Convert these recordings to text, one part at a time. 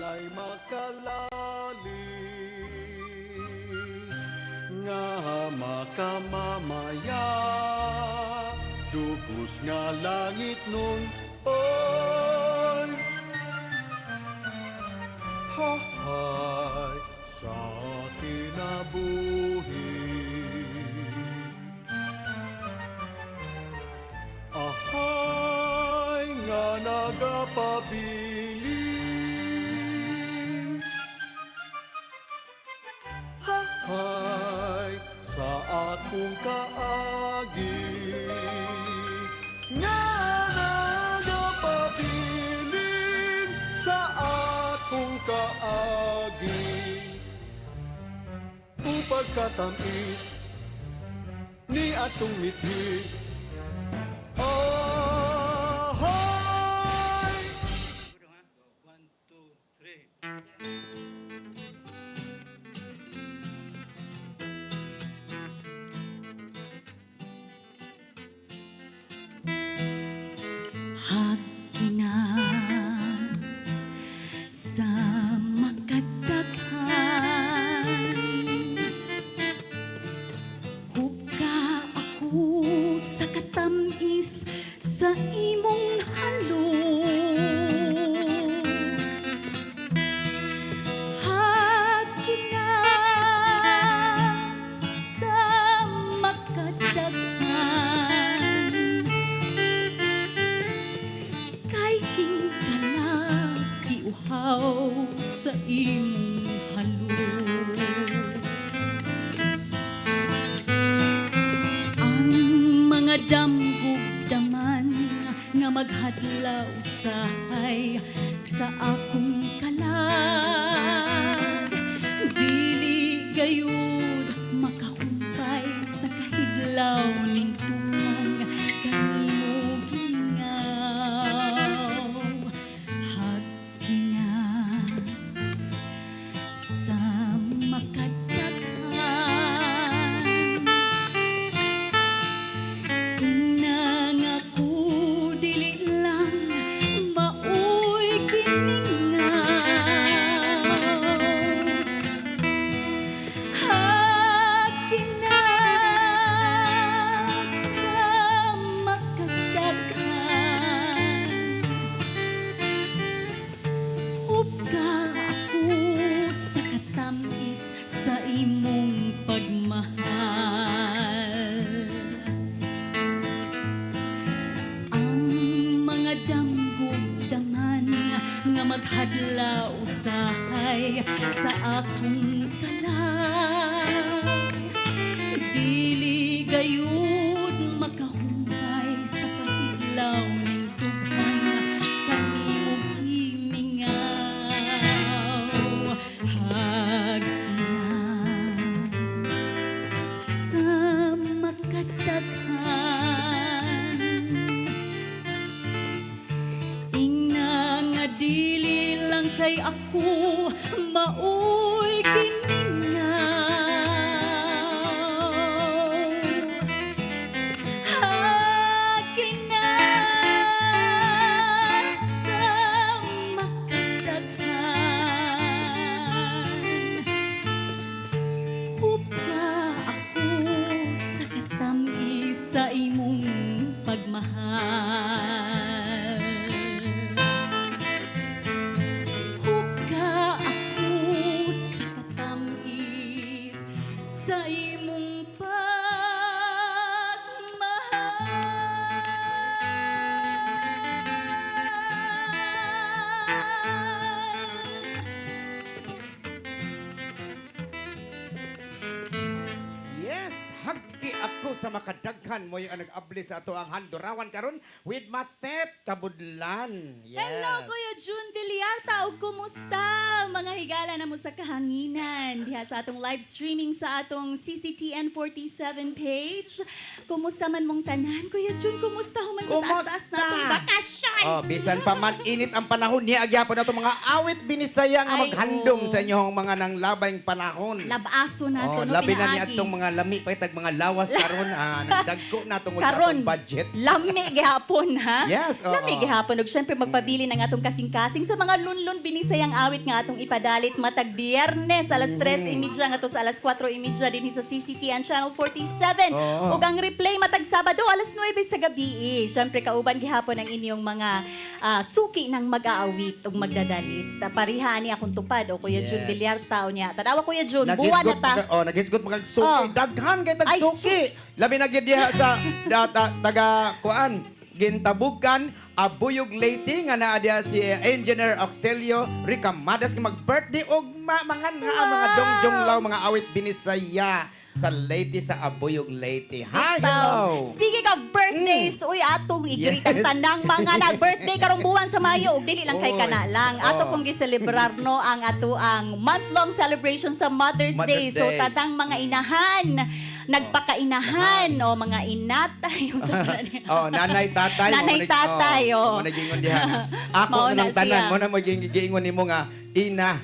Ngay makalalis nga makamamaya dugos nga langit nun oy hahay sa kinabuhi ahay nga nagapabilin hahay sa akong kaagi nga nagapabilin sa akong kaagi upag katamis ni atong mithi ahoy One, two, three. Hakina sa makadaghan hubka ako sa katamis sa imong halog hakina sa makadaghan kay king kalaki uhaw sa imong halog ang mga damgog daman nga maghadlaw sahay sa akong kalag dili gayud makahumpay sa kahidlaw ning tugang kanimo gingaw hakina sa makadaghan nang ako dili lang maoy giningaw hakina sa makadaghan hubka ako sa katamis sa imong pagmahal ang mga damgog daman nga maghadlaw usahay sa akong kalag dili gayud makahumpay sa kahidlaw ning dughang kanimo gimingaw hagkina sa makadaghan ingna nga dili lang kay ako maoy giningaw hakina sa makadaghan hubka ako sa katamis sa imong pagmahal hubka ako sa katamis sa imong pagmahal. Yes, hagki ako sa makadaghan mo yung nag-abli sa ato ang handurawan karon with Matet Kabudlan. Yes. Hello, Kuya June Villar. Taog kumusta? mga higala na mo sa kahanginan diha sa atong live streaming sa atong CCTN 47 page. Kumusta man mong tanan? Kuya Jun, kumusta human sa taas-taas na atong bakasyon? Oh, bisan pa man init ang panahon niya agyapon na itong mga awit binisaya nga Ay, maghandom oo. sa inyong mga nang labayng panahon. Labaso na Oh, to, no, labi na ni pinaagi. atong mga lami pa itag mga lawas karon nagdagko na tungod sa Karon, atong budget. lami gihapon ha? Yes, oo. Lami gihapon. Ug syempre magpabili ng atong kasing-kasing sa mga lunlun binisayang awit nga atong ipadalit matag Biyernes alas 3:30 nga to sa alas 4:30 din sa CCTN Channel 47. Oo. Ug ang replay matag Sabado alas 9 sa gabi. Syempre kauban gihapon ang inyong mga suki ng mag-aawit ug magdadalit. Pariha ni akong tupad o Kuya Jun Yes. Villarta o niya. Tanawa Kuya Jun, buwan na ta. Nagisgot mga suki. Oh. Daghan kay tag Ay, suki. sus. Labi na gyud diha sa taga kuan. Gintabugan, Abuyog Leyte nga naa diha si Engineer Auxilio Ricamadas nga mag-birthday og mga mga dongjonglaw mga awit binisaya sa Leyte sa Abuyog Leyte. Hi, hello. Speaking of birthdays, uy, atong i-greet ang Yes. tanang mga nag-birthday karong buwan sa Mayo. Ug dili lang kay Oy. kana lang. Ato Oh. pong giselebrar no ang ato ang month-long celebration sa Mother's Day. Mother's So Day. tatang mga inahan, nagpakainahan o mga inatay yung sa kanila. Oh, nanay tatay. Nanay, tatay, oh. Mo na gingon diha. Ako Mao na na lang tanan, siya. mo na mo giingon nimo nga ina.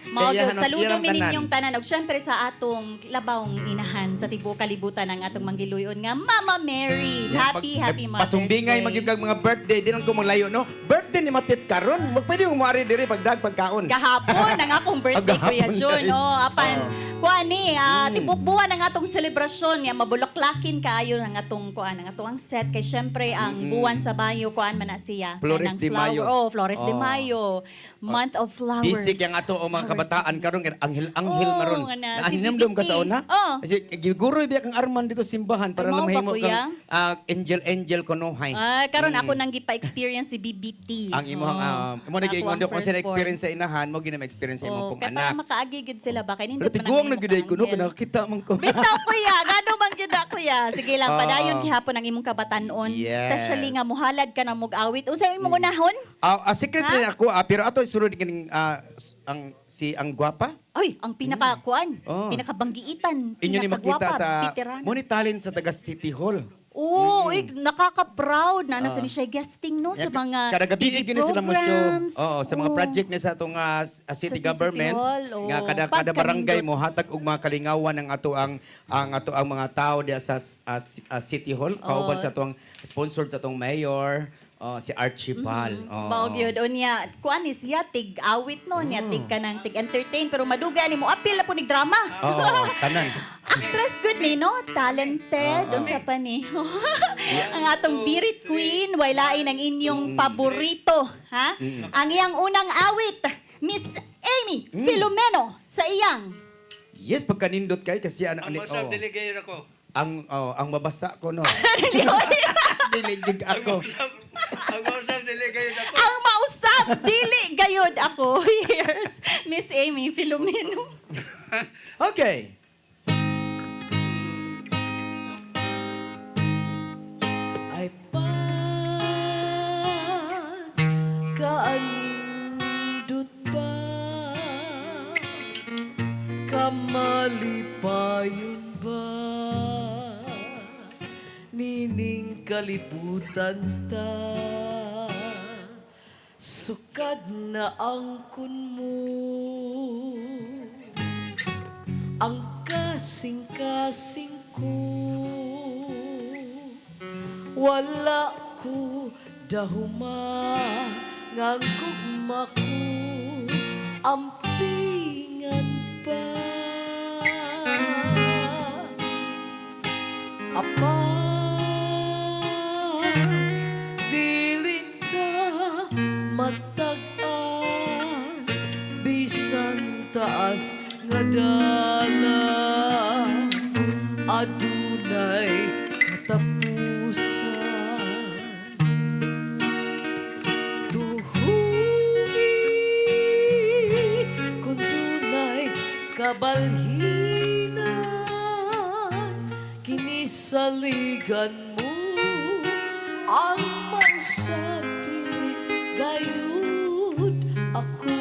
Mao Kaya gyud hanong saludo irang mi tanan. ninyong tanan ug syempre sa atong labawng inahan sa tibuok kalibutan ng atong manggiluyon nga Mama Mary. Happy Mother's Pasumbingay Day. magigag mga birthday din ang kumulayo no. Birthday ni Matit karon. Pwede mo maari diri pagdag pagkaon. Gahapon ang akong birthday, Kuya Gahapon Jun. na eh. Oh, apan, kuan ni, tibok buwan ang atong selebrasyon. Nga, mabulaklakin kaayo ang atong, kuan, ang atong set. Kay syempre, ang buwan sa Bayo, kuan man na siya. Flores Kanang de flower. Mayo. Oh, Flores de Oh. Mayo. Month of flowers. Bisik yang ato o mga Flowers. kabataan karon kay anghel Oh, maron. nga na, Na si animdom ka BBT. sa una. Oh. Kasi giguroy biya kang arman dito simbahan para Ay, mao lang ba, mahimo kuya? kang angel konohay. Karon ako nang gipa-experience si BBT. Ang imong mo na Ako giingon ang do kung sila firstborn. experience sa inahan mo gina experience sa imong pong kaya para anak. makaagi gid sila ba? Kaya Pero tiguang na gyud ko no nakita man ko. Bitaw kuya, gano man gyud kuya. Sige lang, Oo. padayon gihapon ang imong kabatanon. Yes. Especially nga muhalad ka na mog-awit. Unsa imong unahon? Secret Ha? na ako pero ato isurod kaning ang gwapa. Ay, ang pinakakuan, Oh. pinakabanggiitan, Inyo ni makita pinakagwapa, sa veterana. mo ni talent sa taga City Hall. Oo, nakaka-proud na nasa ni siya guesting no sa mga kada gabi TV gini sila mo show. programs. Oo, sa mga Oo. project ni sa atong city Sa government City Hall, oo. nga kada barangay Pagkanindot. mo hatag og mga kalingawan ng ato ang ato ang mga tao diya sa City Hall kauban sa atong sponsored sa atong mayor si Archie Pal. Oo. Mao gyud unya kuan ni siya tig awit no niya tig kanang tig entertain pero madugay nimo apil na po nig drama. Oo, tanan. Actress good ni no, talented unsa pa ni. Ang atong Birit Queen way lain ang inyong paborito, ha? Ang iyang unang awit, Miss Amy Filomeno sa iyang Yes, pagkanindot kay kasi Ang masarap diligayon ako. ang mabasa ko no. Diligig ako. Ang masarap diligayon ako. ang mausap dili gayud ako. Here's Miss Amy Filomeno. Okay. Ay pagkaanindot ba kamalipayon ba nining kalibutan ta sukad na ang kunmo ang kasing-kasing ko wala ko dahuma ngang gugma ko ampingan pa apa dili ka matag-an bisan taas nga dala adunay katapusan tuhungi kung tunay kabalhinan kinisaligan mo ang mausap dili gayud ako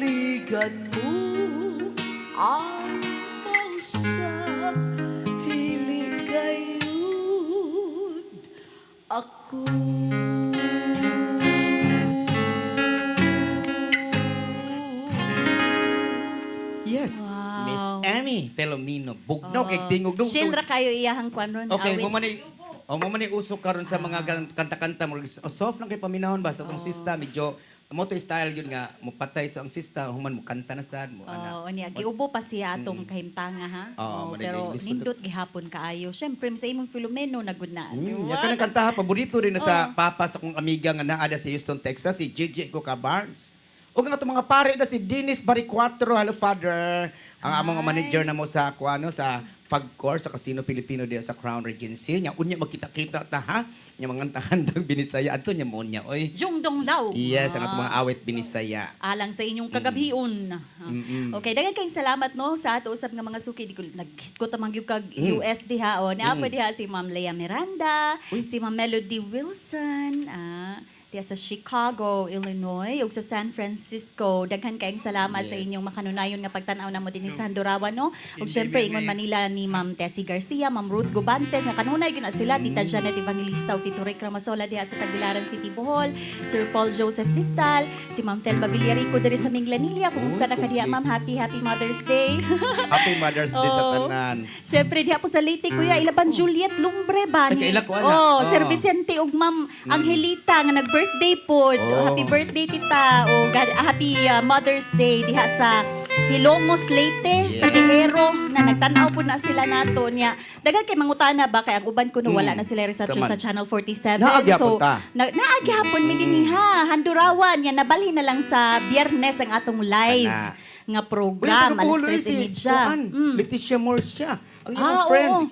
Kaibigan mo ang mausa, dili gayud ako. Yes, Wow. Miss Amy Filomeno. Bugnaw kay tingog dong. Chill ra kayo iyahang kwan ron. Okay, awit. mo man usok karon sa mga kanta-kanta mo. Soft lang kay paminahon basta tong sista medyo mo to style yun nga mo patay sa ang sista human mo kanta na sad mo ana. Oo, niya giubo pa siya atong kahimtanga ha. Oo, manay pero English nindot gihapon kaayo. Syempre sa imong Filomeno nagud na. Ya kanang kanta paborito rin na sa papa sa kong amiga nga naa sa Houston, Texas, si JJ Coca Barnes. O nga itong mga pare na si Dennis Baricuatro, hello father. Ang among manager na mo sa kuano sa pag-core sa Casino Filipino diya sa Crown Regency. Nya unya magkita-kita ta ha. Nya mga handang binisaya ato nya mo nya oy. Jungdong Law. Yes, ang atong mga awit binisaya. Alang sa inyong kagabhion. Okay, daghang kayong salamat no sa ato usab nga mga suki di ko naghisgot amang gyud kag US diha o naapa diha si Ma'am Lea Miranda, si Ma'am Melody Wilson, diha sa Chicago, Illinois, ug sa San Francisco. Daghan kayong salamat sa inyong makanunayon nga pagtan-aw namo dinhi sa Handurawan no. Ug syempre ingon Manila ni Ma'am Tessie Garcia, Ma'am Ruth Gubantes nga kanunay gyud na sila, Tita Janet Evangelista ug Tito Rick Ramasola diha sa Tagbilaran City, Bohol, Sir Paul Joseph Tistal, si Ma'am Telma Villarico diri sa Minglanilla. Kumusta na ka diha, Ma'am? Happy Mother's Day. Happy Mother's Day sa Oh. tanan. Syempre diha po sa Leyte kuya Ilaban Juliet Lumbre ba Ay, kaila ko, ana. Oh, Oh. Sir Vicente ug Ma'am Angelita nga nag-birthday po. Oh. Happy birthday tita. O happy Mother's Day diha sa Hilongos Leyte sa Tihero na nagtan-aw po na sila nato niya. Daghang kay mangutana ba kay ang uban ko no wala na sila reception Saman. sa Channel 47. Naagyapon ta. Naagyapon mi dinhi ha. Handurawan ya nabalhin na lang sa Biyernes ang atong live Ana. nga program alas 3:30. Leticia Morcia. Ang Ah, iyong friend. oo.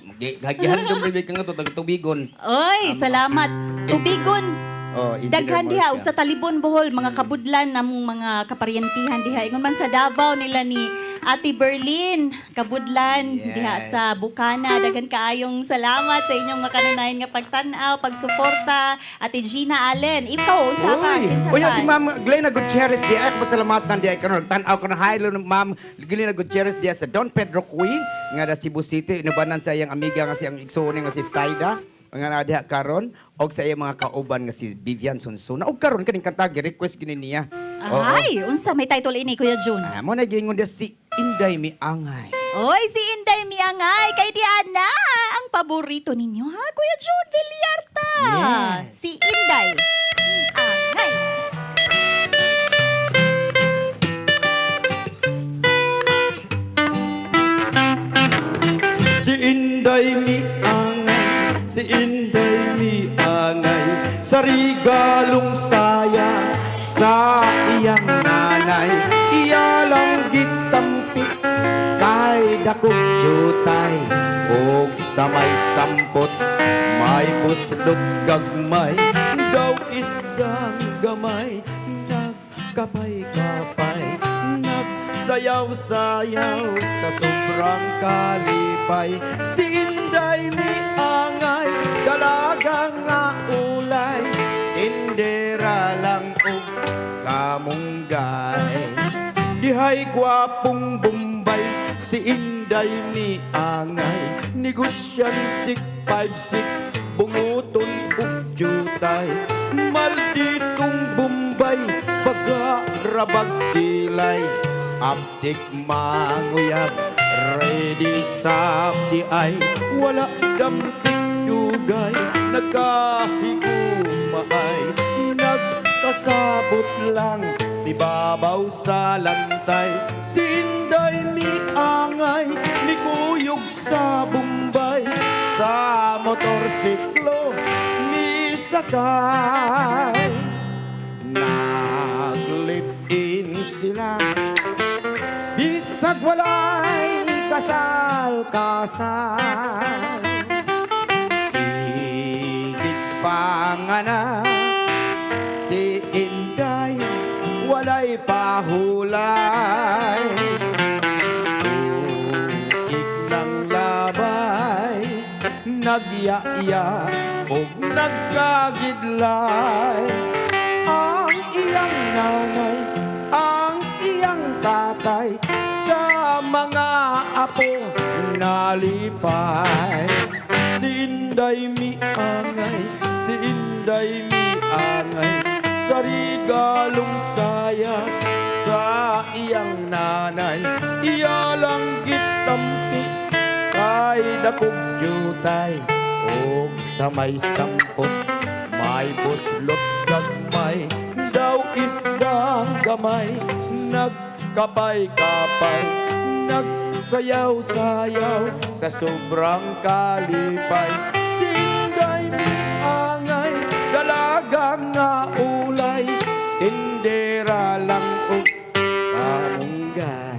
Gagihandom rin ka nga to, taga-tubigon. Oy, salamat. Tubigon. Oh, Engineer Daghan diha Morcia. ug sa Talibon Bohol mga kabudlan namong mga kaparyentihan diha. Ingon man sa Davao nila ni Ate Berlin, kabudlan Yes. diha sa Bukana. Daghan kaayong salamat sa inyong makanunayan nga pagtan-aw, pagsuporta. Ate Gina Allen, ikaw unsa ka? Kinsa Uy, ka? si Ma'am Glena Gutierrez di ay pasalamatan di ay karon tan-aw ko na haylo ng Ma'am Glena Gutierrez di sa Don Pedro Cui nga da Cebu City inubanan sa iyang amiga nga si ang igsoon nga si Saida nga na diha karon og sa iyang mga kauban nga si Vivian Sunsuna og karon kaning kanta gi-request gini niya. Ay, unsa may title ini Kuya June? Mo na giingon dia si Inday Miangay. Oy, si Inday Miangay, kay Diana, ang paborito ninyo ha, Kuya June Villarta. Yes. Si Inday Miangay. Si Inday Miangay, si Inday Miangay, sa regalong sayang sa iyang nanay. Iya lang gitampi kay dakong jutay, og sa may sampot may busdot gagmay, daw isdang gamay, nagkapay-kapay, nagsayaw-sayaw sa sobrang kalipay. Si Inday Miangay, dalaga nga ulay, tindera lang o kamunggay. Dihay gwapong Bombay, si Inday Miangay, negosyantik 5'6", bunguton ug jutay. Malditong Bombay, baga-rabag kilay, aptik manguyab, ready sa ay wala damtik dugay, nagkahigumaay, nagkasabot lang, ibabaw sa lantay. Si Inday Miangay, nikuyog sa Bombay, sa motorsiklo misakay. Nag-live-in sila, bisag walay kasal-kasal. Sigit panganak, si Inday walay pahulay. Tukik ng labay, nagyaya o nagkagidlay. Ang iyang nanay, ang iyang jutay sa mga apo nalipay. Si Inday miangay, si Inday miangay, sa regalong saya sa iyang nanay. Iya lang gitampi kay dakog jutay, og sa may sampot may buslot gagmay, daw isdang gamay, nagkapay-kapay, nagsayaw-sayaw sa sobrang kalipay. Sinday miangay, dalaga nga ulay, tindera lang og kamunggay.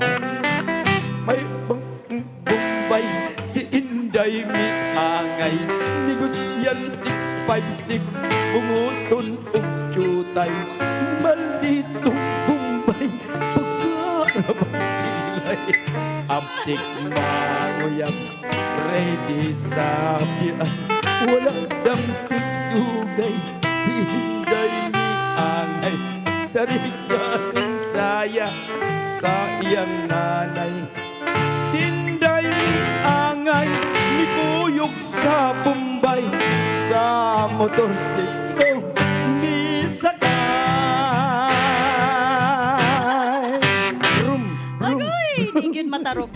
May Bombay, si Inday miangay, negosyantik 5-6, umuton og jutay, malditong Bombay, pagkarabang kilay. Aptik manguyang, ready sa biyan, wala dang tutugay, si Inday miangay, sa regalong saya sa iyang nanay. Sinday miangay, nikuyog sa Bombay, sa motorsiklo ni sakay. Rum, rum. Agoy, di gyud matarok.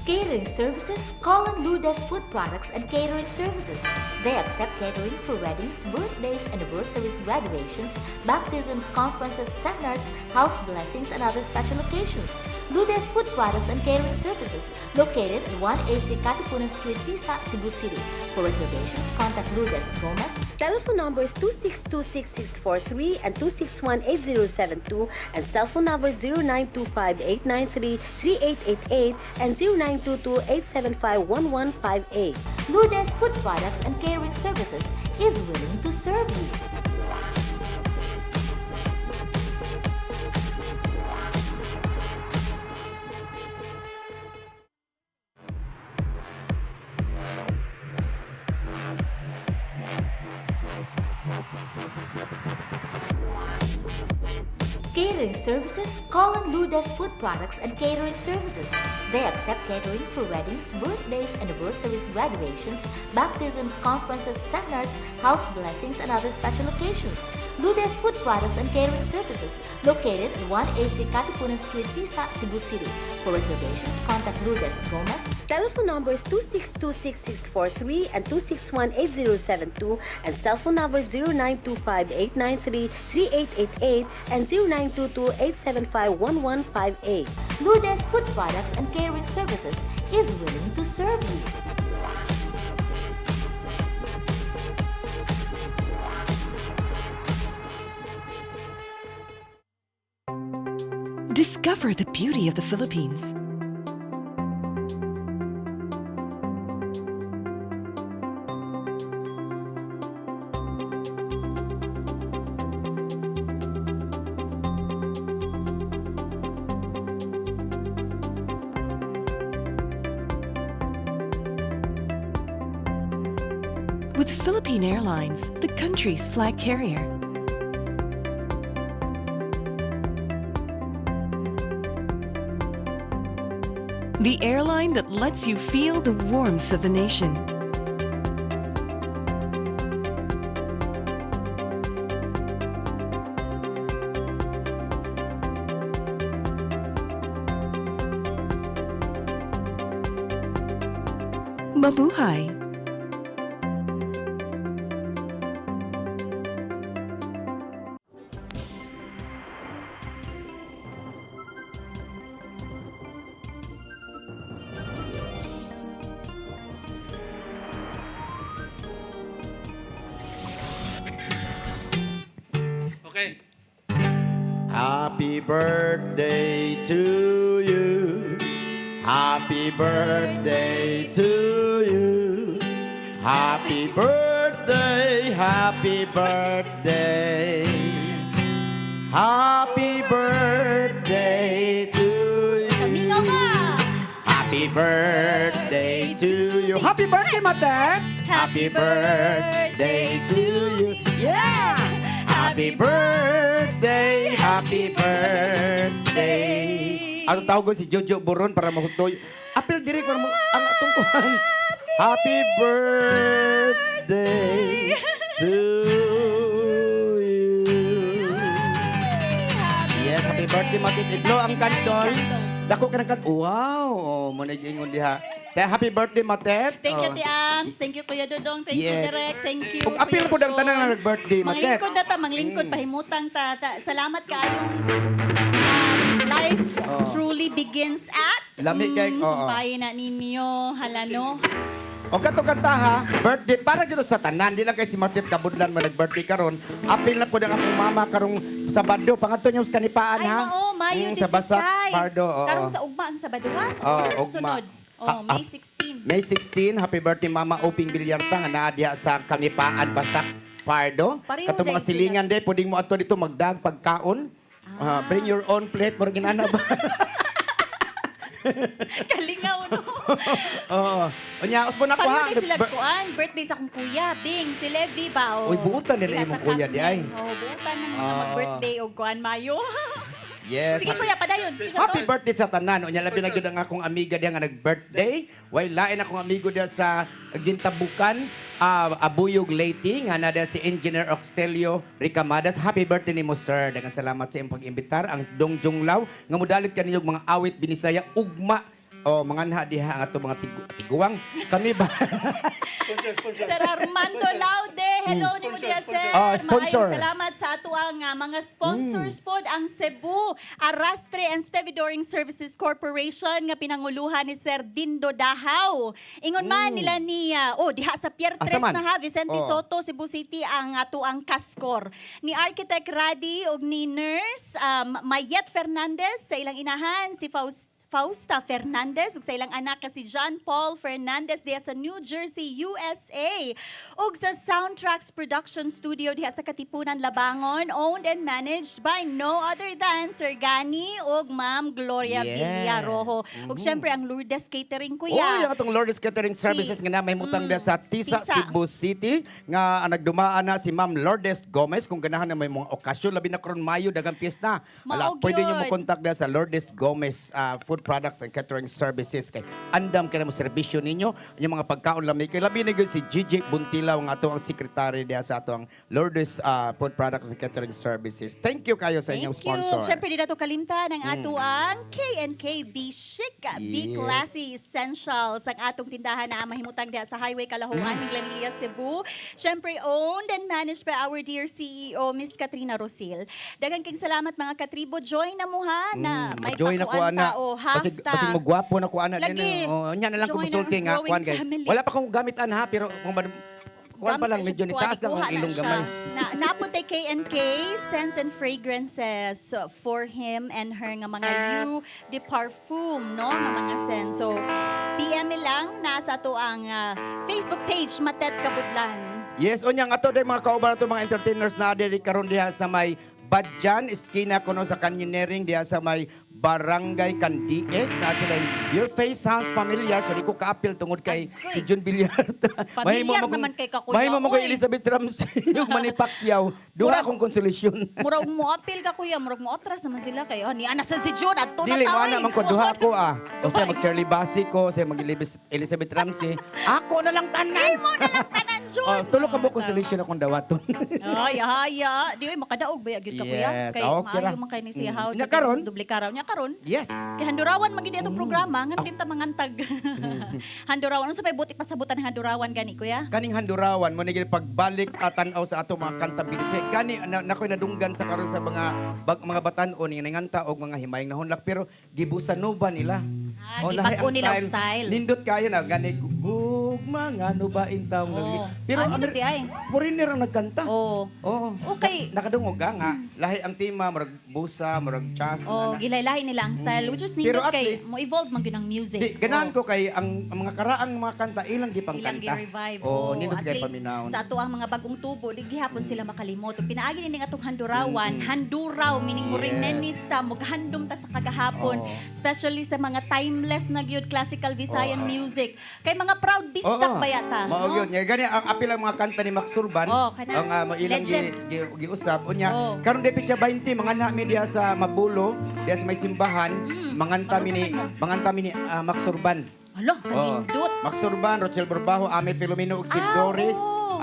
Catering services, call on Lourdes Food Products and Catering Services. They accept catering for weddings, birthdays, anniversaries, graduations, baptisms, conferences, seminars, house blessings, and other special occasions. Lourdes Food Products and Catering Services, located at 183 Katipunan Street, Tisa, Cebu City. For reservations, contact Lourdes Gomez. Telephone numbers 2626643 and 2618072 and cell phone numbers 0925-893-3888 and 0922-875-1158. Lourdes Food Products and Catering Services is willing to serve you. Catering services, call on Lourdes Food Products and Catering Services. They accept catering for weddings, birthdays, anniversaries, graduations, baptisms, conferences, seminars, house blessings, and other special occasions. Lourdes Food Products and Catering Services, located at 183 Katipunan Street, Tisa, Cebu City. For reservations, contact Lourdes Gomez. Telephone numbers 2626643 and 2618072 and cell phone numbers 0925-893-3888 and 0922-875-1158. Lourdes Food Products and Catering Services is willing to serve you. Discover the beauty of the Philippines. With Philippine Airlines, the country's flag carrier. The airline that lets you feel the warmth of the nation. Mabuhay! Okay. Happy birthday to you. Happy birthday to you. Happy birthday birthday, happy birthday. Happy birthday to you. Kamingaw ka! Happy birthday to you. Happy birthday, Mate. Happy birthday to you. Yeah! Happy birthday, happy birthday. Ang tawag ko si Jojo Boron para mahutoy. Apil diri para mo ang atong kuhan. Happy birthday to you. Yes, happy birthday, Mate. Iblo ang kantol. Dako ka ng kan. Wow! Oh, mo nag-ingon diha. Happy birthday, Mate. Thank you, Tiams. Thank you, Kuya Dodong. Thank you, Yes. Direk. Thank you. Kung apil Kuya po ng John. tanan na nag-birthday, Mate. Manglingkod na ta, manglingkod, pahimutang ta. Salamat kayong life truly begins at Lami kay- oo. sumpayin na ninyo, halano. O kato kanta ha, birthday para gito sa tanan, di lang kay si Matit Kabudlan mo nag-birthday karon. Apil na po ng akong mama karong Sabado, pangadto niyo sa kanipaan Ay, ha. oo, Mayo 16. Sa Basak, Pardo. Karong sa ugma ang Sabado ha? Oo, ugma. Sunod. Oh, May 16. May 16, happy birthday Mama Oping Bilyarta nga naa diha sa kanipaan Basak, Pardo. Pareho Kato mga dahil silingan day, pwedeng mo ato dito magdag pagkaon. Bring your own plate, mo ginana ba? Kalingaw, no? Oo. Unya, usbo na ko ha. Paano sila kuan? Birthday sa akong kuya, Ding. Si Levi ba? Uy, buutan nila Diha imong sa kuya di ay. Oh, buutan ng mga Oo. mag-birthday o kuan Mayo. Yes. Sige kuya, padayon. Happy birthday sa tanan. Unya labi na gyud ang akong amiga diha nga nag-birthday. Way lain akong amigo diha sa Gintabukan, Abuyog Leyte nga na diha si Engineer Oxelio Ricamadas. Happy birthday nimo sir. Daghang salamat sa imong pag-imbitar ang Dongjong Law nga modalit kaniyog mga awit binisaya ugma. O mga nha diha ang ato mga tiguang. Kami ba? Sir Armando Laude, hello ni mo diya sir. Sponsor. Maayong salamat sa ato ang mga sponsors pod ang Cebu Arrastre and Stevedoring Services Corporation nga pinanguluhan ni Sir Dindo Dahaw. Ingon man nila ni diha sa Pier Asa 3 man? na ha Vicente Oh. Soto, Cebu City ang ato ang Kaskor. Ni Architect Radi ug ni Nurse Mayet Fernandez sa ilang inahan si Fausta Fernandez ug sa ilang anak ka si John Paul Fernandez diha sa New Jersey, USA. Ug sa Soundtracks Production Studio diha sa Katipunan, Labangon, owned and managed by no other than Sir Gani ug Ma'am Gloria Yes. Villarojo. Ug syempre ang Lourdes Catering Oy, kuya. ang atong Lourdes Catering Services nga na may mutang diha sa Tisa, Tisa. Cebu City nga nagdumaan na si Ma'am Lourdes Gomez kung ganahan na may mga okasyon labi na karon Mayo dagang piyesta. Ala, Maog pwede niyo yun. mo kontak diha sa Lourdes Gomez Food Products and Catering Services kay andam kay mo serbisyo ninyo yung mga pagkaon lami kay labi na gyud si Gigi Buntilaw nga ato ang secretary diha sa ato ang Lourdes Food Products and Catering Services. Thank you kayo sa inyong Thank you. sponsor. Siyempre, di na ito kalimtan ang ato ang K&K Be Chic, Be Yes. Classy Essentials, ang atong tindahan na mahimutang diha sa Highway Kalahuan, Miglanilla, Cebu. Siyempre, owned and managed by our dear CEO, Miss Katrina Rosil. Daghang king salamat mga katribo. Join na mo ha, na may Join na ko pakuan ana. ta o half Kasi magwapo na ko ana Lagi. din. Oh, nya na lang ko Join musulti ang nga growing kuan kay. family. Wala pa kong gamitan ha pero kung kuan pa lang medyo nitaas lang ang ilong gamay. Napunta K&K, Scents and Fragrances for him and her nga mga Eau de Parfum, no? Nga mga scents. So, PM lang nasa to ang Facebook page, Matet Kabudlan. Yes, unyang ato day mga kauban ato mga entertainers na diri karon diha sa may Badjan, esquina kuno sa Canyoneering diha sa may Barangay Candies na sila your face sounds familiar so di ko kaapil tungod kay si Jun Villarta. Familiar naman kay Kakuya, Mahimo mo kay oy. Elizabeth Ramsey yung Manny Pacquiao. Duha akong konsolusyon. Murag mo apil ka kuya, murag mo atras naman sila kayo. Ni ana sa si Jun at to na Dili mo tao. ana man ko duha ko O say mag Shirley Basi ko, say mag Elizabeth Ramsey. Ako na lang tanan. Mo na lang tanan Jun. Tulo ka mo konsolusyon akong dawaton. Ay, haya. Di ay makadaog ba yagid ka kuya? Yes, Kay okay ra. maayo man kay ni siya how. Nya karon? Dublikaraw nya karon. Yes. Kay handurawan magid itong programa ngan din ta mangantag. Handurawan unsa may buti pasabutan ng handurawan gani kuya? Kaning handurawan mo nigil pagbalik tan-aw sa ato mga kanta binise kani nakoy nadunggan sa karon sa mga batan-o ni nanganta og mga himayong nahunlak pero gibusanuba nila. Gibag-o nila og style. Nindot kayo na gani og mga nubaing taong Oo. Pero Ano na ti ay? foreigner ang nagkanta. Oo. Oo. Okay. Nakadungog nga. Lahi ang tema, murag busa, murag jazz. Oh, na- gilay-lahi nila ang style, which is Pero nindot at kay least- mo evolve man gyud ang music. Di, ganahan ko kay ang mga karaang mga kanta ilang gipang Ilang kanta. gi-revive. Oo, Oh, nindot at kay least paminaon. sa ato ang mga bagong tubo, di gihapon sila makalimot. Ug pinaagi ni atong handurawan, handuraw meaning mo ring Yes. nenista, maghandom ta sa kagahapon, Oo. especially sa mga timeless na gyud classical Visayan Oo. music. Kay mga proud bistak ba yata? Mao no? yun. Nga gani ang apil ang mga kanta ni Max Surban. Oh, kana. Ang ilang Legend. giusab unya. Oh. Karon di pitsa 20 mga na media sa Mabulo, diya sa may simbahan, manganta mi ni Max Surban. Hala, Oh. kanindot. Max Surban, Rochelle Borbajo, Ame Filomeno ug si Ah, Doris oo.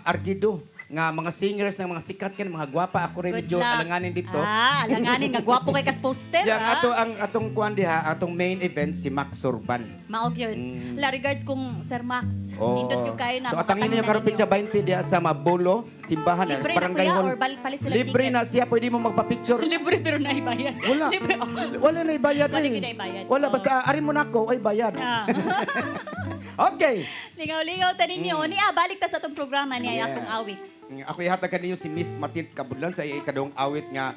Arquido nga mga singers ng mga sikat kan mga gwapa ako rin Good medyo luck. alanganin dito. Alanganin nga gwapo kay kas poster. Yang ah. ato ang atong kuan diha, atong main event si Max Surban. Maog yun. La regards kung Sir Max. Oo. Nindot yung kayo na. So atangin niyo karon pitsa 20 diha sa Mabulo, simbahan Libre na barangay kuya hall. or palit sila Libre ticket? na siya, pwede mo magpa-picture. Libre pero naibayad. Wala. Libre. Wala na ibayad Wala eh. gyud na ibayad. Wala, Oo. basta arin mo na ako, ay bayad. Ah. Okay. Lingaw-lingaw ta ninyo. Niya, balik ta sa itong programa niya, Yes. akong awit. Ako ihatag ka ninyo si Miss Matilde Cabudlan sa ikadong awit nga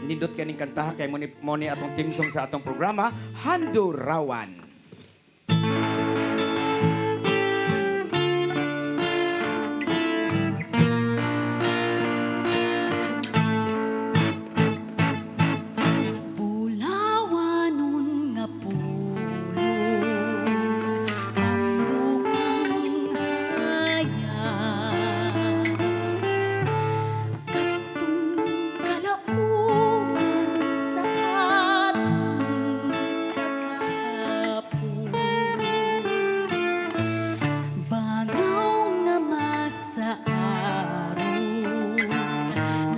nindot kaning kantaha kay mo ni atong team song sa atong programa, Handurawan. Bulawanon nga pulong ang bungang hayag. Katong kalauman sa atong kakahapon. Bangaw nga masaaron,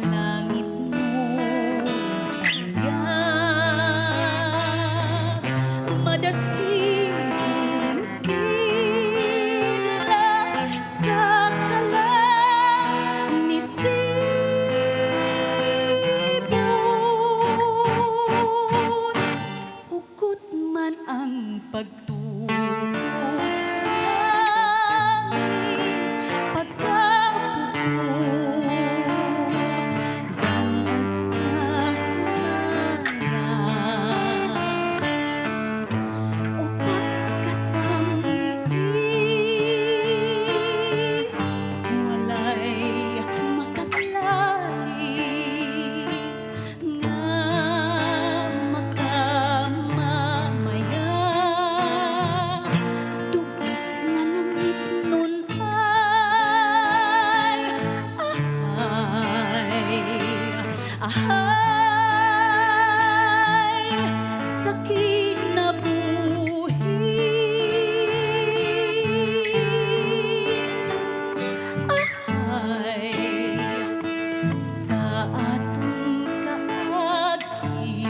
langit nun tanyag, madasigong kidlat sa kalang ni Sibon. Hugot man ang pagtubo sa langit, pagkapugot, damag sa himaya. O pagkatamis, walay makaglalis nga makamamaya. Tugos nga langit nun ay sa kinabuhi, sa atong kaagi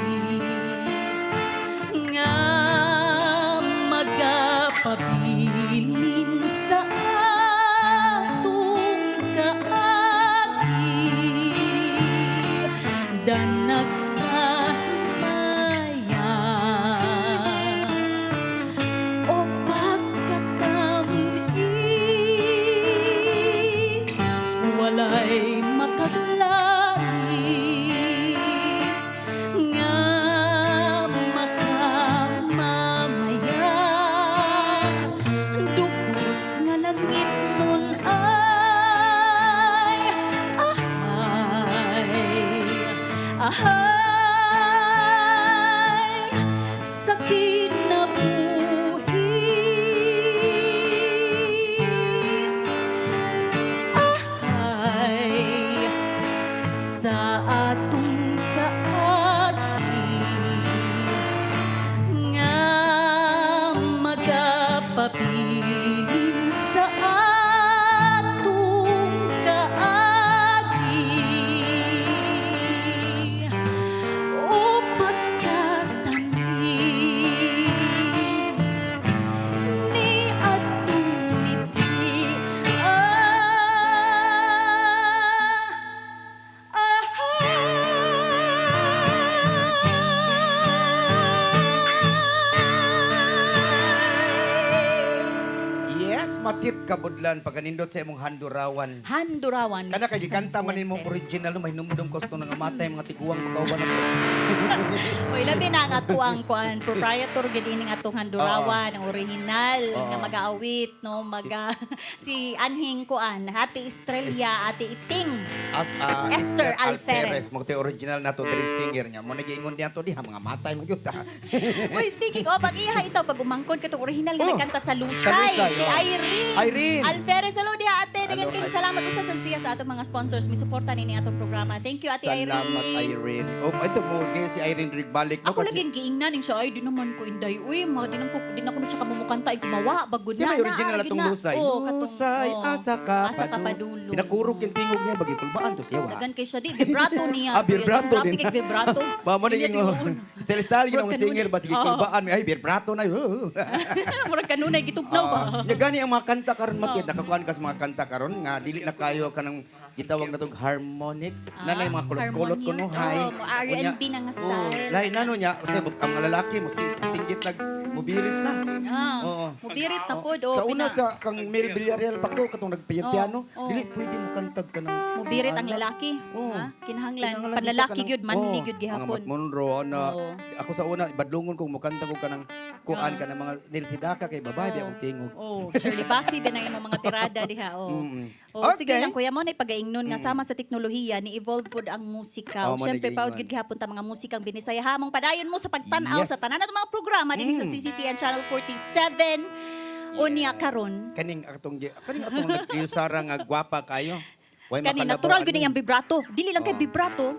nga magapabilin sa atong kaagi, danag sa himaya. O pagkatamis, walay makaglalis nga makamamaya. Dugos nga langit nun ay sa kinabuhi, sa atong kaagi nga magapabilin sa atong kaagi. kabudlan pagkanindot sa imong handurawan. Handurawan. Kada Mr. kay gikanta man imong Sanfuentes. original may numdum ko ito nga matay mga tiguang pagkawan ako. Uy, labi na ang atuang kuan proprietor gid ining atong handurawan, ang original nga mag-aawit no, si Anhing kuan, Ate Estrella, Ate Iting. As Esther Alferez. Mo te original nato diri singer niya. Mo nagiingon diha to diha mga matay man gyud ta. Uy, speaking of, pag-iha ito, pag umangkon ka itong original nga Oh, nagkanta sa Lusay, sa Lusay, si oh. Irene. Irene. Alferez, hello diha ate. Dagan Hello, kayong Irene. salamat usa sa siya sa atong mga sponsors. Misuporta nini atong programa. Thank you, Ate Irene. Salamat Irene. Oh, ito mo si Irene Rigbalik mo Ako laging giingnan ning siya, ay di naman ko inday. Uy, di na ko siya kamumukanta, ay kumawa, bagod siya na. may original na, atong na. Lusay. Oo, Lusay, asa ka Asa ka padulo. Pinakurog yung tingog niya bagi kulbaan to siya wa. Dagan kay siya di, vibrato niya. Ah, vibrato Grabe din. kay vibrato. Ba mo naging style ginaw Murag singer ba sige kanunay. kulbaan ay vibrato na. Murag kanunay gitugnaw ba? Nya gani ang mga kanta karon makit nakakuan ka sa mga kanta karon nga dili na kayo kanang gitawag na tong harmonic nanay mga kulot-kulot kuno hay. R&B na nga style. Lahi nano nya usabot ang mga lalaki mo singgit nag mobirit na. Oo. Mubirit na pod. Sa una sa kang Mel Villarreal pa ko katong nagpiano, Oo. dili pwede mo kantag ka ng Mubirit ang lalaki. Oo. Ha? Kinahanglan. Kinahanglan Panlalaki siya ka ng- gyud, manli Oo. gyud Mga gihapon. Matt Monroe na Oo. ako sa una badlungon kong mukanta ko kanang kuan ka ng mga nilsidaka kay babae di ako tingog. Oh, Shirley Bassey din ang imong mga tirada diha. Oh. Mm-mm. Oh, sige Okay. lang kuya mo na pagaingnon nga sama sa teknolohiya ni evolve pod ang musika. Oh, O syempre manigaingon. proud gyud gihapon ta mga musikang binisaya hamong padayon mo sa pagtan-aw Yes. sa tanan natong mga programa dinhi sa CCTN Channel 47. Unya karon. Kaning atong nag-iusara nga gwapa kayo. Way Kani makalabaw natural gyud ani. ang vibrato. Dili lang kay vibrato.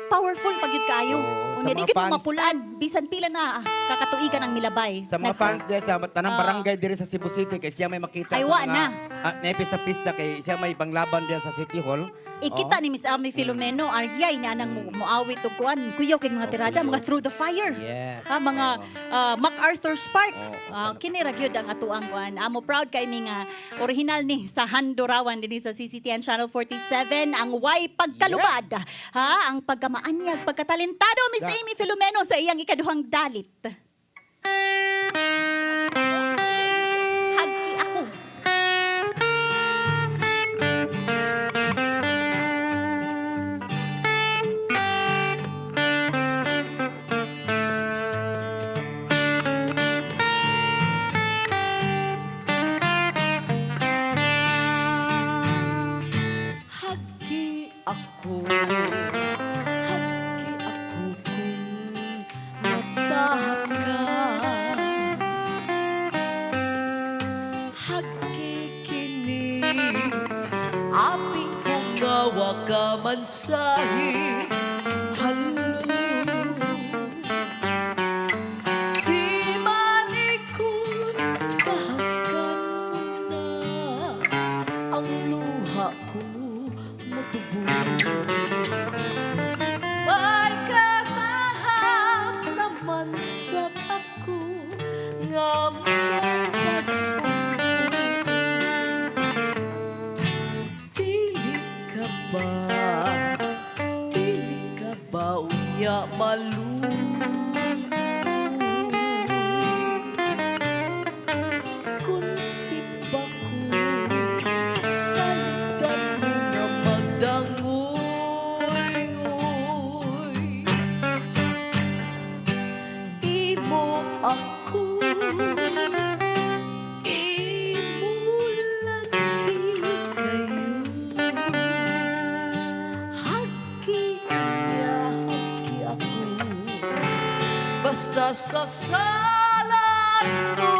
Powerful pag yun kayo. Oo. Unya Sa di mga gyud mo fans- mapulaan. Bisan pila na kakatuigan ang milabay. Sa mga fans diya sa tanang barangay diri sa Cebu City kay siya may makita Ay, sa wa mga na. nepis na pista kay siya may panglaban diya sa City Hall. Ikita ni Miss Ami Filomeno, Aryay na nang muawit og kuan, kuyaw kay mga tirada, mga Through the Fire. Yes. Ha, mga MacArthur Spark. Oo. Kini ra gyud ang atuang kuan. Amo proud kay mi nga original ni sa Handurawan dinhi sa CCTN Channel 47 ang way pagkalubad. Ha, ang pagkamaanyag, pagkatalentado Miss Da- Amy Filomeno sa iyang ikaduhang dalit. Hagki ako. Hagi ako kung matahak ka. Hagi kini aping kong gawa ka mansahi. Halo di manikon dahagan mo na ang luha ko matubo. May katahap naman sa ako nga mapasko. Dili ka ba? Dili ka ba unya maluloy? Kung sipa ko Talitan mo nga magdangoy-ngoy. Imo ako, imo lagi kayo. Hagi niya, hagi ako, basta sa salan mo.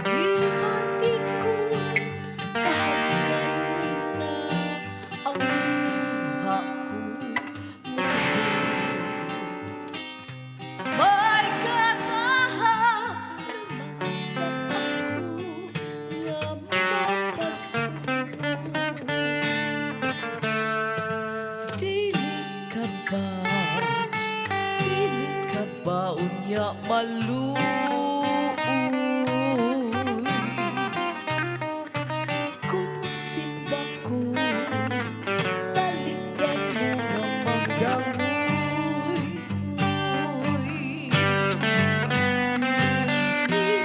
Di man ikon pa dili ka ba unya maluoy kung simba ko balikdan mo nga magdangoy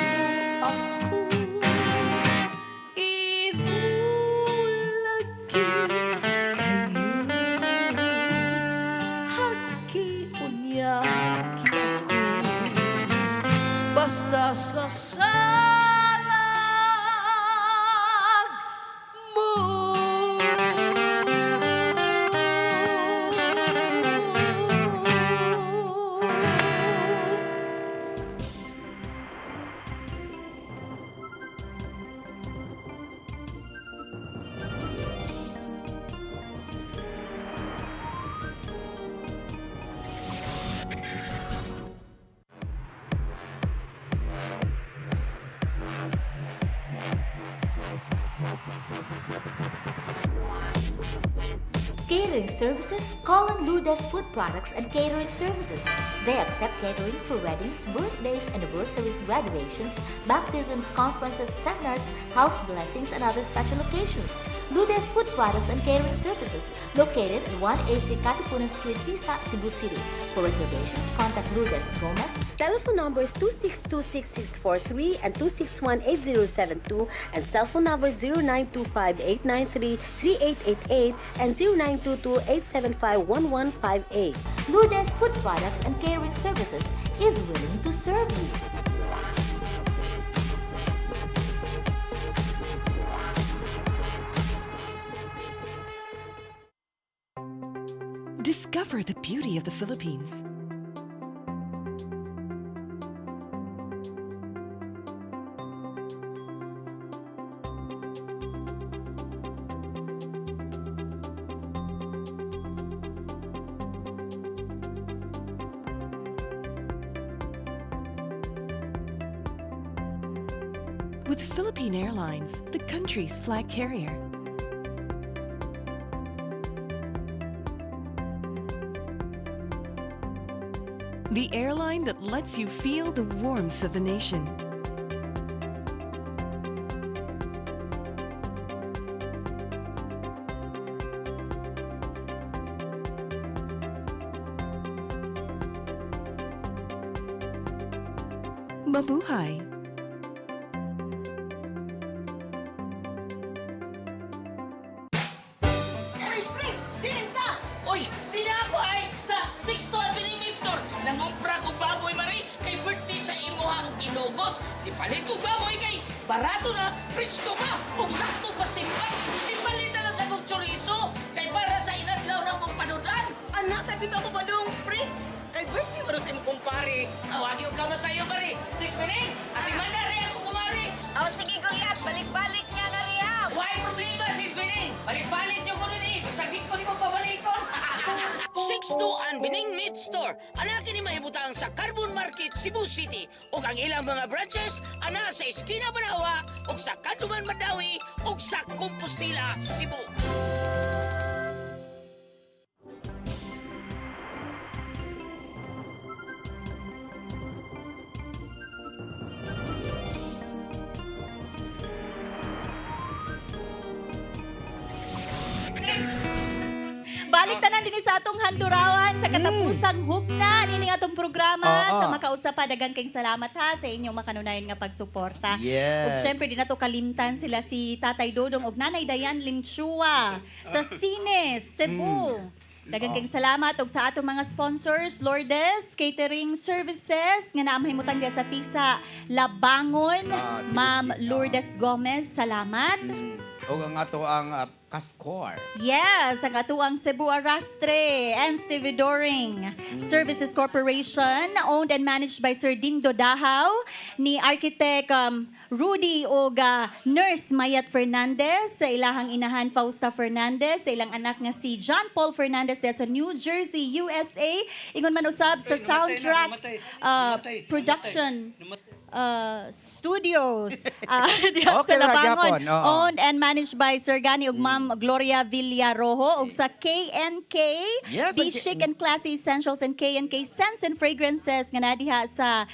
imo ako imulagi haki unya haki ako basta sa salag mo. Catering services, call on Lourdes Food Products and Catering Services. They accept catering for weddings, birthdays, anniversaries, graduations, baptisms, conferences, seminars, house blessings, and other special occasions. Lourdes Food Products and Catering Services, located at 183 Katipunan Street, Tisa, Cebu City. For reservations, contact Lourdes Gomez. Telephone numbers 2626643 and 2618072 and cell phone numbers 0925-893-3888 and 0922-875-1158. Lourdes Food Products and Catering Services is willing to serve you. Discover the beauty of the Philippines. With Philippine Airlines, the country's flag carrier. The airline that lets you feel the warmth of the nation. Mabuhay! Uy, di na ako ay sa 6th Avenue Meat Store. Nangumpra ko baboy mari kay birthday sa imuhang ginugot. Ipalit ko baboy kay barato na, presko pa, ug sakto pastimpan. Ipalit na lang sa kong chorizo kay para sa inadlaw na mong panudan. Anak, sa dito ako ba dong, pre? Kay birthday ba rin sa imong kumpare? Awagi ko kamo sa iyo mari. 6 minutes, at imanda rin ako kumari. Oh, sige kuya, balik-balik niya na riya. Why problema, 6 minutes? Balik-balik nyo ko rin eh. Bisagin ko ni mo pabalikon. 6-2 Bining Meat Store. Anak ni mahibutang sa Carbon Market, Cebu City. Ug ang ilang mga branches ana sa Esquina Banawa ug sa Kanduman Madawi ug sa Compostela, Cebu. Balik tanan din sa atong handurawan sa katapusang hugna nini atong programa Oo. sa makausa daghang kayong salamat ha sa inyong makanunayon nga pagsuporta. Yes. Ug syempre di nato kalimtan sila si Tatay Dodong ug Nanay Dayan Limchua sa Sines, Cebu. Daghang kayong salamat ug sa atong mga sponsors, Lourdes Catering Services nga naamahimutang diya sa Tisa Labangon, Cebu Ma'am City. Lourdes Gomez, salamat. O ang ato ang Cascor. Yes, ang atuang Cebu Arrastre and Stevedoring Services Corporation, owned and managed by Sir Dindo Dahaw, ni Architect Rudy o Nurse Mayat Fernandez, sa ilahang inahan Fausta Fernandez, sa ilang anak nga si John Paul Fernandez de sa New Jersey, USA, ingon man usab sa Soundtracks Production Studios diha Okay sa ra Labangon, gyapon, oo. owned and managed by Sir Gani ug Ma'am Ma'am Gloria Villarojo ug sa KNK Yes, Be ang Chic and Classy Essentials and KNK Scents and Fragrances nga nadiha sa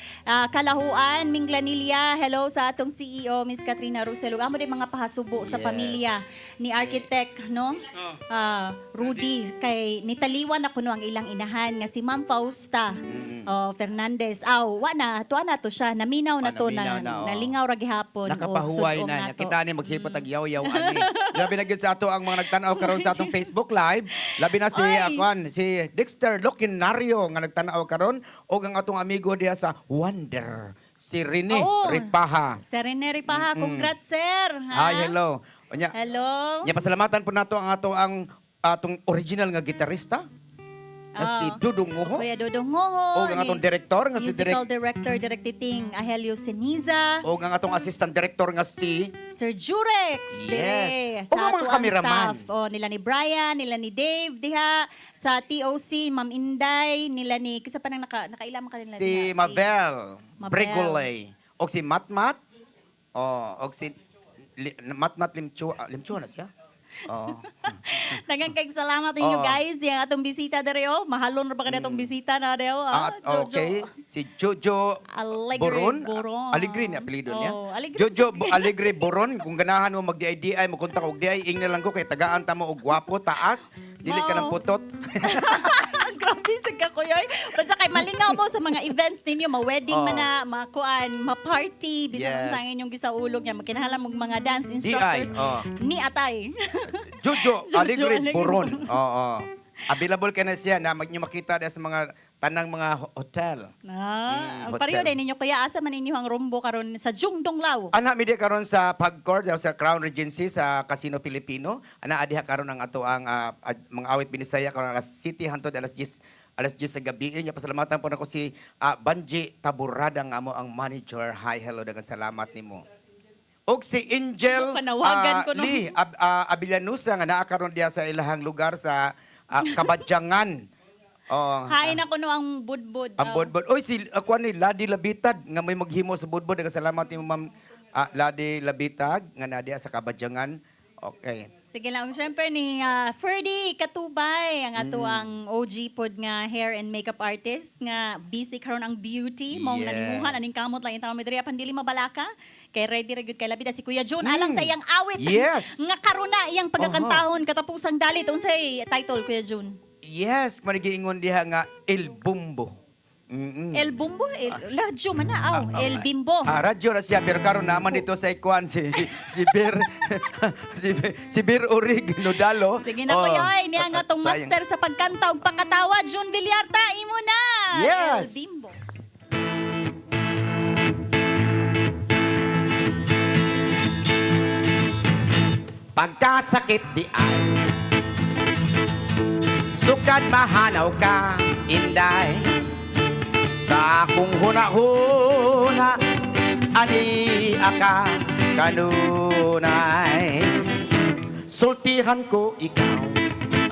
Kalahuan, Minglanilla. Hello sa atong CEO Miss Katrina Rosel. Ug amo din mga pahasubo sa Yes. pamilya ni architect no? Rudy kay nitaliwan ako no ang ilang inahan nga si Ma'am Fausta Fernandez. Wa na tuwa na to siya. Naminaw na to naminaw na, nalingaw ra gihapon. Nakapahuway na niya. Kita ni magsipot ag yaw-yaw ani. Labi na gyud sa ato ang mga nagtan-aw karon sa atong Facebook Live. Labi na si si Dexter Locinario nga nagtan-aw karon og ang atong amigo diha sa Wonder si Rene Ripaha. Sir Rene Ripaha, congrats sir. Ha? Hi, hello. Onya. Hello. Nya pasalamatan po nato ang atong original nga gitarista nga si Dudong Ngoho. Kuya Dudong Ngoho. O ang atong director nga si Musical director, directing Ahelio Seniza. O ang atong assistant director nga si Sir Jurex. Yes. Dire, O sa ang mga ato ang kameraman. staff. Nila ni Brian, nila ni Dave, diha. Sa TOC, Ma'am Inday, nila ni, kisa pa nang nakailang ka nila si diha. Mabel Mabel. Bregolay. O si Matmat. O si Matmat Limchua na siya. Daghang kay salamat ninyo guys. Yung atong bisita dere mahalon ra ba kada atong bisita na dere Okay. Si Jojo Alegre Boron. Boron. Alegre ni apelyido niya. Alegre Jojo Alegre Boron. Kung ganahan mo mag-DI, mukunta ko og DI, ing na lang ko kay tagaan ta mo og gwapo, taas, dili ka ng putot. Grabe sa kakuyoy. Basta kay malingaw mo sa mga events ninyo, ma-wedding man na, ma-kuan, ma-party, bisan Yes. kung saan inyong gisaulog niya, magkinahalan mo mga dance instructors. Ni Atay. Jojo Jojo Alegre Alegre Boron. Oo. Available ka na siya na nyo makita sa mga tanang mga hotel. Ang pariyo din ninyo, kuya, asa man ninyo ang rumbo karon sa Jungdonglaw. Ana mi di karon sa Pagcor sa Crown Regency sa Casino Filipino. Ana adiha karon ang ato ang mga awit binisaya karon alas City hantod alas 10 sa gabi. Nya pasalamatan po nako si Banji Taburada nga amo ang manager. Hi, hello, daghang salamat nimo. Og si Angel Panawagan ko, no? Lee Abillanusa nga naa karon diha sa ilahang lugar sa Kabadyangan. Hain ako no ang budbud. Ang budbud. Oy, si ako ni Ladi Labitad nga may maghimo sa budbud. Salamat ni Ma'am Ladi Labitad nga nadia sa Kabadyangan. Okay. Sige lang, syempre ni Ferdy Katubay, ang ato ang OG pod nga hair and makeup artist nga busy karon ang beauty, mong Yes. nanimuhan aning kamot lang itang midriya pandili mabalaka. Kay ready ra gyud kay labi si Kuya June alang sa iyang awit. Yes. Nga karuna iyang pagkakantahon katapusang dalit unsay title Kuya June? Yes, manigiingon diha nga El Bumbo. El Bumbo, radyo man na El Bimbo. Radyo na siya pero karon naman dito sa ikwan si Bir si Bir Urig Nodalo. Sige na Kuya, niya nga tong sayang. master sa pagkanta ug pakatawa June Villarta imo na. Yes. El Bimbo. Pagkasakit di ay sukad mahanaw ka, inday. Sa akong huna-huna, ani aka kanunay. Sultihan ko ikaw,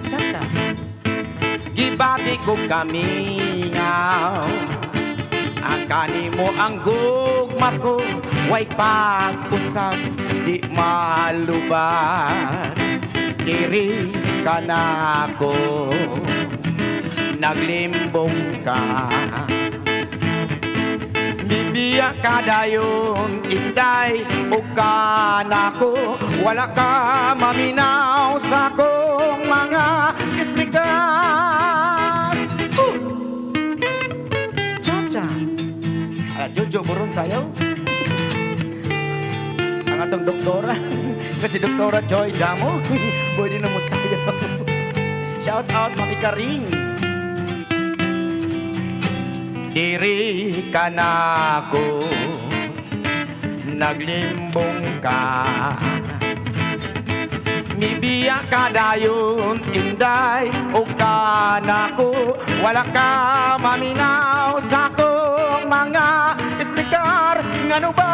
cha-cha. Gibabi ko kamingaw. Akani mo ang gugma ko, way pag-usap, di malubat. Diri ka na ako, naglimbong ka. Bibiya ka dayon, inday, o ka na ko. Wala ka maminaw sa kong mga ispikan. Cha-cha. Jojo Boron sayaw. Ang atong doktora. Kasi Doktora Joy Damo. Pwede na mo sayaw. Shout out, Mami Karing. Diri ka na ko, naglimbong ka. Mibiya ka dayon, inday, o ka na ko. Wala ka maminaw sa kong mga ispikar. Ngano ba,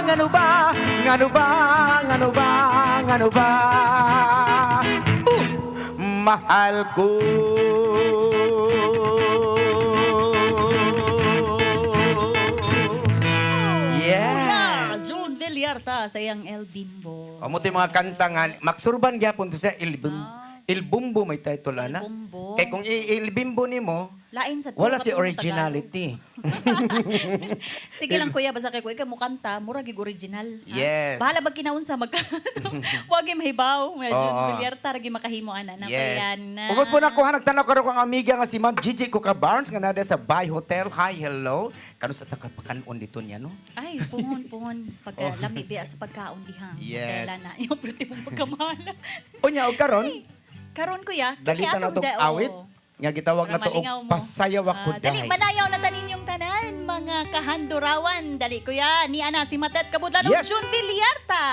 ngano ba, ngano ba, ngano ba, ngano ba? Mahal ko. Kuya June Villarta, sa iyang El Bimbo. Amo to yung mga kanta nga maksurban gyapon to sa Il Bumbo may title ana. Bumbo. Kay kung Il Bimbo nimo, Lain sa wala tuwa si katong originality. Tagalog. Sige lang kuya, basta kay kuya ka mo kanta, mura gig original. ha? Yes. Bahala bag kinaunsa Wag gyud mahibaw, medyo Oo. bilyarta ra gyud makahimo ana na Yes. bayan na. Ugos po na kuha nagtanaw karon kang amiga nga si Ma'am Gigi Coca Barnes nga nada sa Bay Hotel. Hi, hello. Kano sa takapakanon dito niya no? Ay, puhon. Pagka lami biya sa pagkaon diha. Yes. Dela na. Yung pretty mong pagkamala. Unya og karon, Karon kuya, dalita na tong awit nga gitawag na to og pasayaw ako Dali, dahi. manayaw na tanin yung tanan, mga kahandurawan. Dali, kuya, ni Ana, si Matet Kabudlan, Yes. June Villarta.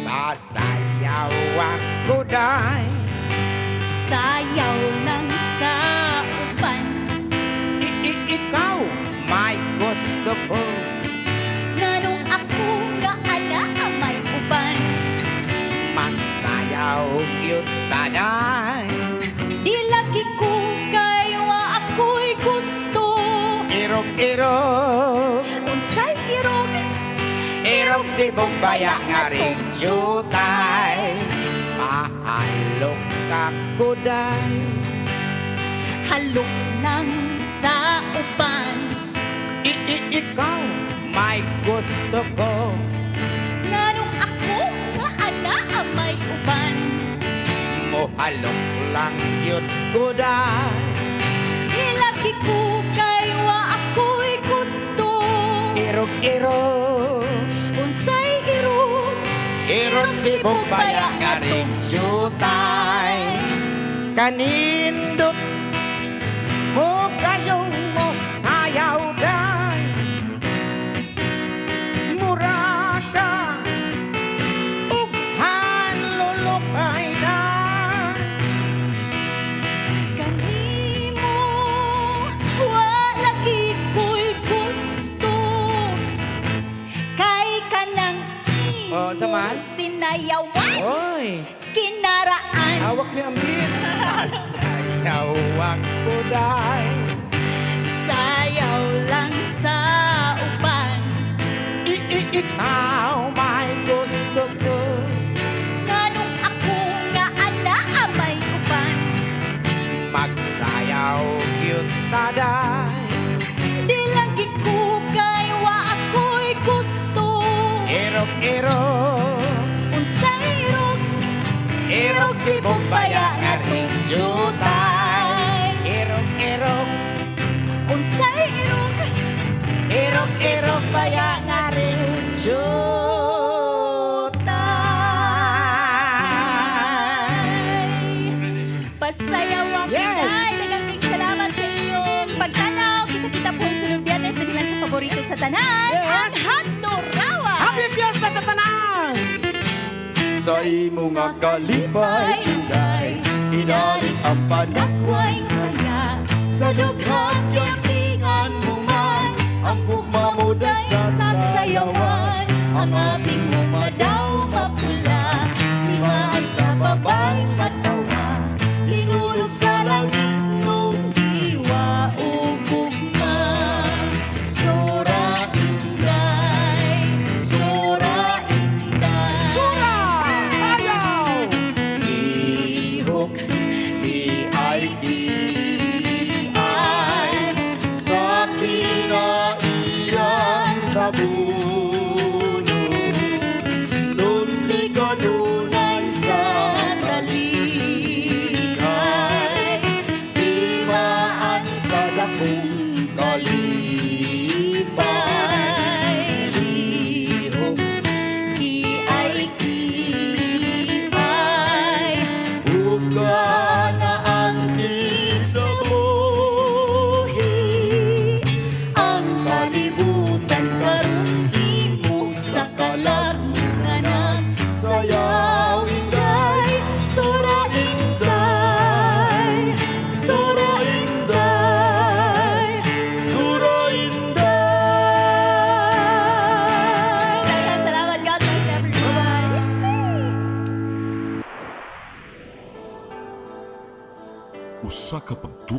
Pasayaw ako dahi. Sayaw lang sa upan, Ikaw, may gusto ko. nganong ako nga ana may uban. Magsayaw yun taday. Di lagi ko kayo ako'y gusto. Irog-irog, Unsay irog, irog si Bugbaya nga rin jutay. Mahalok ka kuday. halok lang sa uban. Ikaw, may gusto ko. Nganong ako nga ana may uban. Mohalok lang yun kuday. Ilagi ko kayo ako'y gusto. Irog-irog, Unsay irog, irog si Bugbaya nga rin jutay. Kanindot mo kayong mo sayaw day. Mura ka ug hanlulupay day. kanimo walagi ko'y gusto. Kay kanang Oh, saman? sinayawan, Oy, kinaraan. hawak ni Ambit. Sayaw ako day. Sayaw lang sa uban. Ikaw may gusto ko. Nganong ako nga ana may uban. Magsayaw yun taday. Di lagi ko kayo ako'y gusto. Irog-irog, Unsay irog, irog si Bugbaya nga rin jutay. jutay. Irog-irog, Unsay irog, irog-irog baya nga rin jutay. Pasayaw ang Yes. Pinay. Daghang salamat sa inyong pagtanaw. Kita-kita po ang sunod biyernes na nila sa paborito sa tanan. Yes. Ang Handurawa. Happy Fiesta sa tanan! Sa imo nga kalipay Inday, inalit ang Nakway saya sa dughang yamingan mo man. Ang gugma mo sa sasayawan. Ang abing mo madaw mapula. Limaan sa babay matawa. Linulog sa langit nung diwa o gugma. Sora inday, sora inday. Sura! Sayaw! Ihok, ay sa kinaiyang tabuno. Lunti kanunay sa talikay, timaan sa dakong kalipay. Lihok, kiay, uga na ang kinabuhi. Ang kalibutan karon imo sa kalagmungan. Sayaw inday, sora inday, sora inday, sora inday. Daghang salamat, God bless everyone. Usa ka pagtu